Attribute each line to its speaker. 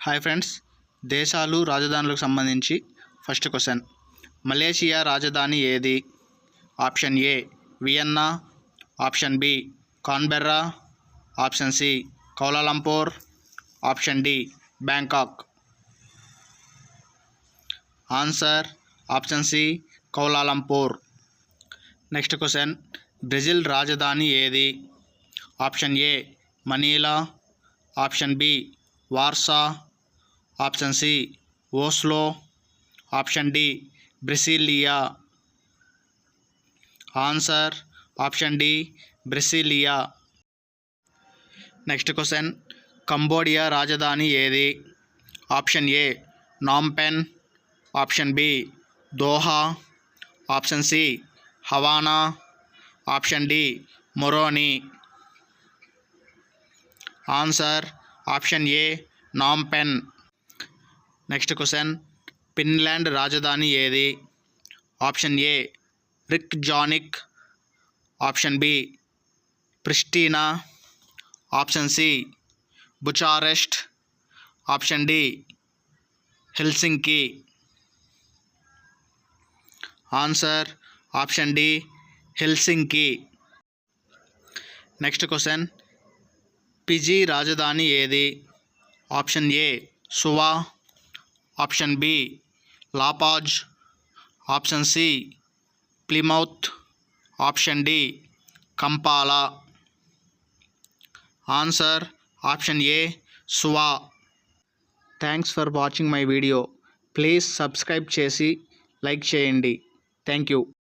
Speaker 1: Hi friends, దేశాలు రాజధానులకు సంబంధించి first question. Malaysia రాజధాని ఏది? Option A Vienna, option B Canberra, option C Kuala Lumpur, option D Bangkok. Answer option C Kuala Lumpur. Next question. Brazil రాజధాని ఏది? Option A Manila, option B Warsaw, option C Oslo, option D Brasilia. Answer option D Brasilia. Next question. Cambodia రాజధాని ఏది? Option A Phnom Penh, option B Doha, option C Havana, option D Moroni. Answer option A Phnom Penh. Next question. Finland రాజధాని ఏది? Option A రిక్జానిక్, option B Pristina, option C Bucharest, option D Helsinki. Answer option D Helsinki. Next question. Fiji రాజధాని ఏది? Option A Suva, option B La Paz, option C Plymouth, option D Kampala. Answer option A Suva. Thanks for watching my video. Please subscribe చేసి like చేయండి. Thank you.